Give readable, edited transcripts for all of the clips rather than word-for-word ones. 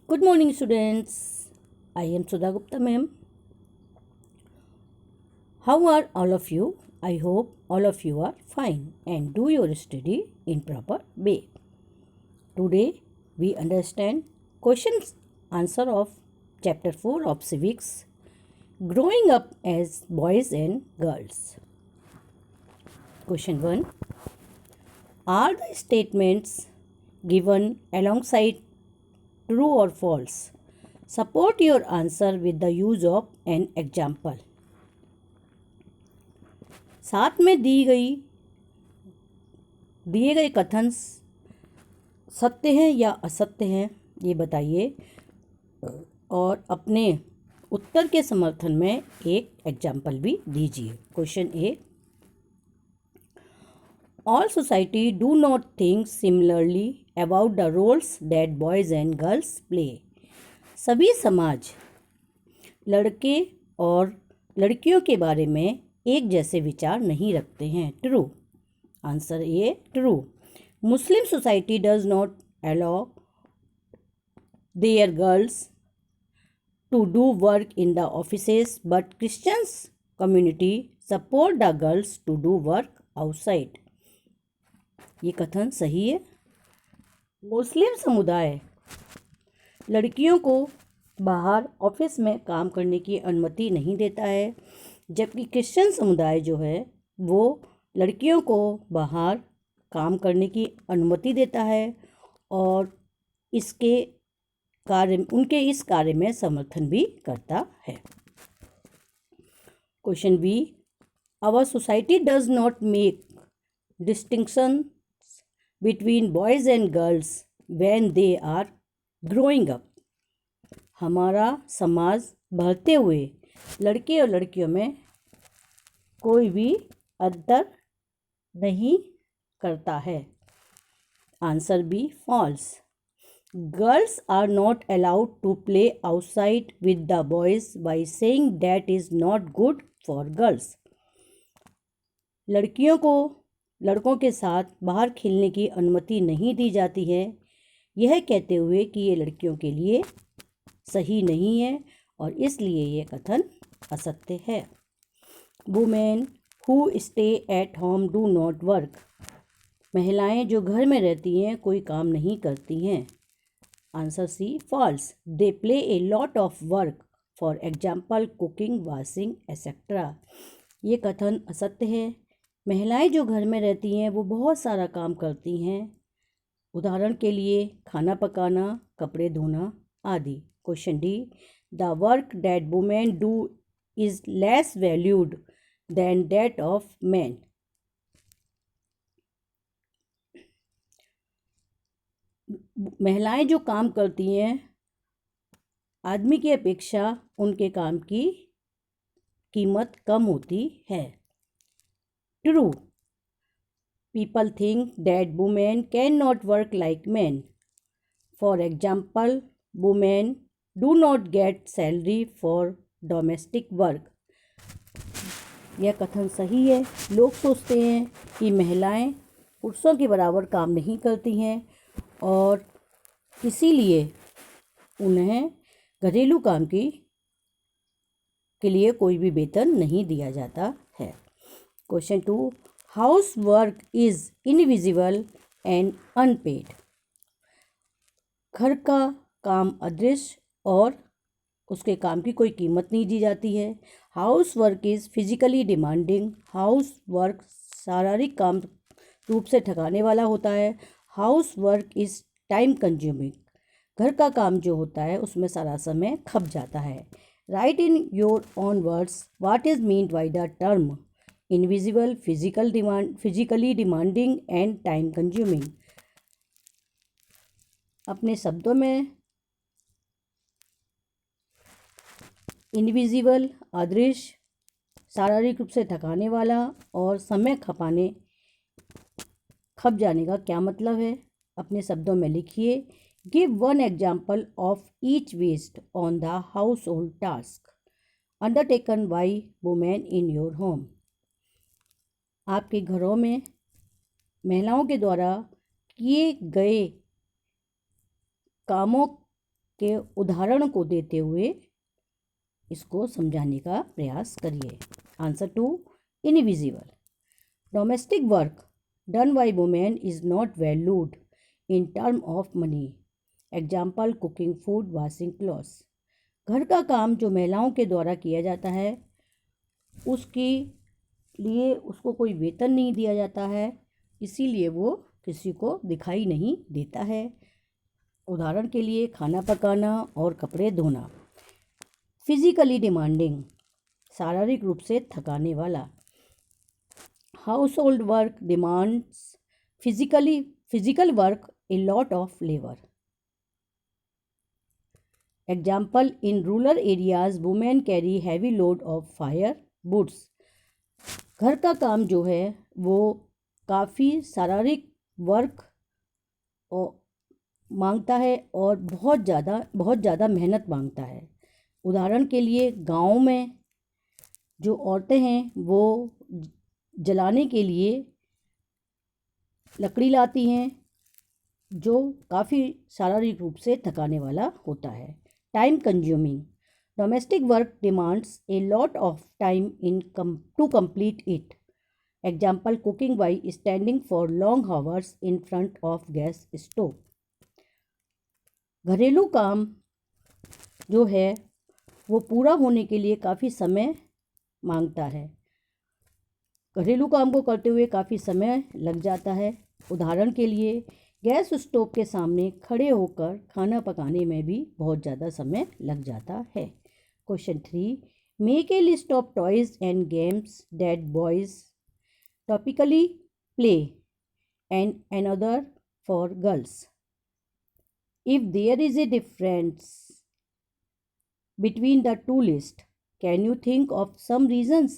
Good morning, students. I am Sudha Gupta, ma'am. How are all of you? I hope all of you are fine and do your study in proper way. Today we understand questions answer of chapter 4 of civics, growing up as boys and girls. Question 1. Are the statements given alongside true or false? Support your answer with the use of an example. साथ में दिए गए कथन सत्य हैं या असत्य हैं ये बताइए और अपने उत्तर के समर्थन में एक एग्जाम्पल भी दीजिए। Question A, all society do not think similarly about the roles that boys and girls play. सभी समाज लड़के और लड़कियों के बारे में एक जैसे विचार नहीं रखते हैं। True. Answer A true. Muslim society does not allow their girls to do work in the offices but Christians community support the girls to do work outside. ये कथन सही है। मुस्लिम समुदाय लड़कियों को बाहर ऑफिस में काम करने की अनुमति नहीं देता है, जबकि क्रिश्चियन समुदाय जो है वो लड़कियों को बाहर काम करने की अनुमति देता है और उनके इस कार्य में समर्थन भी करता है। Question B, our society does not make distinction between boys and girls when they are growing up. हमारा समाज बढ़ते हुए लड़के और लड़कियों में कोई भी अंतर नहीं करता है। Answer B false. Girls are not allowed to play outside with the boys by saying that is not good for girls. लड़कियों को लड़कों के साथ बाहर खेलने की अनुमति नहीं दी जाती है, यह कहते हुए कि ये लड़कियों के लिए सही नहीं है और इसलिए ये कथन असत्य है। Women who stay at home do not work. महिलाएं जो घर में रहती हैं कोई काम नहीं करती हैं। Answer C false. They play a lot of work, for example cooking, washing etcetera. ये कथन असत्य है। महिलाएं जो घर में रहती हैं वो बहुत सारा काम करती हैं, उदाहरण के लिए खाना पकाना, कपड़े धोना आदि। Question D, the work that women do is less valued than that of man. महिलाएं जो काम करती हैं आदमी की अपेक्षा उनके काम की कीमत कम होती है। True. People think that women can not work like man, for example women do not get salary for domestic work. यह कथन सही है। लोग सोचते हैं कि महिलाएं पुरुषों के बराबर काम नहीं करती हैं और इसीलिए उन्हें घरेलू काम के लिए कोई भी वेतन नहीं दिया जाता है। Question 2, house work is invisible and unpaid. घर का काम अदृश्य और उसके काम की कोई कीमत नहीं दी जाती है। House work is physically demanding. House work शारीरिक काम रूप से थकाने वाला होता है। House work is time consuming. घर का काम जो होता है उसमें सारा समय खप जाता है। Right in your own words what is mean by the term invisible, physically demanding and time consuming. अपने शब्दों में इनविजिबल अदृश्य, शारीरिक रूप से थकाने वाला और समय खप जाने का क्या मतलब है, अपने शब्दों में लिखिए। Give one example of each waste on the household task undertaken by women in your home. आपके घरों में महिलाओं के द्वारा किए गए कामों के उदाहरण को देते हुए इसको समझाने का प्रयास करिए। Answer 2, invisible. Domestic work done by women is not valued in term of money. Example, cooking food, washing clothes. घर का काम जो महिलाओं के द्वारा किया जाता है उसके लिए उसको कोई वेतन नहीं दिया जाता है, इसीलिए वो किसी को दिखाई नहीं देता है। उदाहरण के लिए खाना पकाना और कपड़े धोना। फिजिकली डिमांडिंग, शारीरिक रूप से थकाने वाला। Household work demands physical work, a lot of labour. Example, in rural areas women carry heavy load of fire woods. घर का काम जो है वो काफ़ी शारीरिक वर्क मांगता है और बहुत ज़्यादा मेहनत मांगता है। उदाहरण के लिए गांव में जो औरतें हैं वो जलाने के लिए लकड़ी लाती हैं, जो काफ़ी शारीरिक रूप से थकाने वाला होता है। Time consuming, domestic work demands a lot of time to complete it. Example, cooking by standing for long hours in front of gas stove. घरेलू काम जो है वो पूरा होने के लिए काफ़ी समय मांगता है। घरेलू काम को करते हुए काफ़ी समय लग जाता है। उदाहरण के लिए गैस स्टोव के सामने खड़े होकर खाना पकाने में भी बहुत ज़्यादा समय लग जाता है। Question 3, make a list of toys and games that boys topically play and another for girls. If there is a difference between the two lists, can you think of some reasons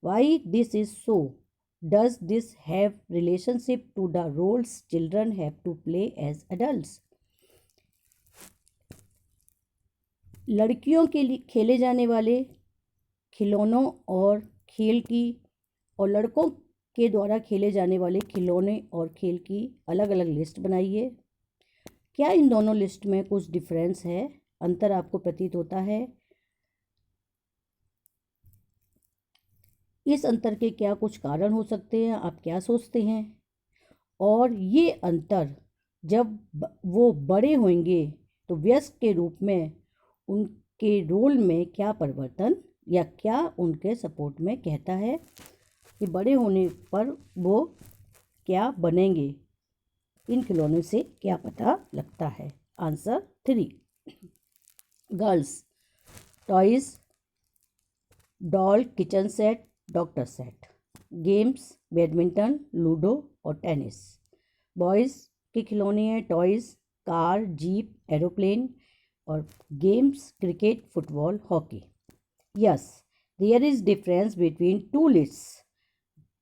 why this is so? Does this have relationship to the roles children have to play as adults? लड़कियों के लिए खेले जाने वाले खिलौनों और खेल की और लड़कों के द्वारा खेले जाने वाले खिलौने और खेल की अलग अलग लिस्ट बनाइए। क्या इन दोनों लिस्ट में कुछ डिफरेंस है, अंतर आपको प्रतीत होता है? इस अंतर के क्या कुछ कारण हो सकते हैं, आप क्या सोचते हैं? और ये अंतर जब वो बड़े होंगे तो वयस्क के रूप में उनके रोल में क्या परिवर्तन या क्या उनके सपोर्ट में कहता है कि बड़े होने पर वो क्या बनेंगे, इन खिलौनों से क्या पता लगता है? Answer 3, girls toys, doll, kitchen set, doctor set. Games, badminton, ludo और टेनिस। बॉयज़ के खिलौने हैं टॉयज़, कार, जीप, एरोप्लेन और games, cricket, football, hockey. Yes, there is difference between two lists.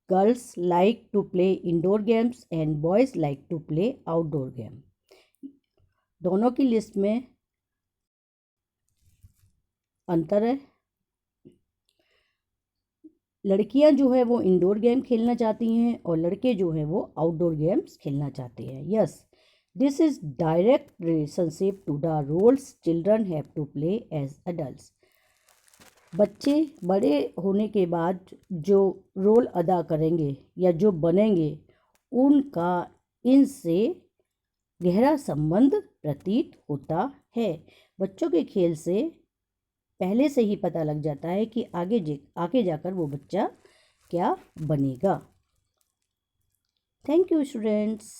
Girls like to play indoor games and boys like to play outdoor game. दोनों की list में अंतर है। लड़कियां जो है वो इंडोर गेम खेलना चाहती हैं और लड़के जो हैं वो आउटडोर गेम्स खेलना चाहते हैं। Yes, this is direct relationship to the roles children have to play as adults. बच्चे बड़े होने के बाद जो रोल अदा करेंगे या जो बनेंगे उनका इनसे गहरा संबंध प्रतीत होता है। बच्चों के खेल से पहले से ही पता लग जाता है कि आगे जाकर वो बच्चा क्या बनेगा। Thank you students.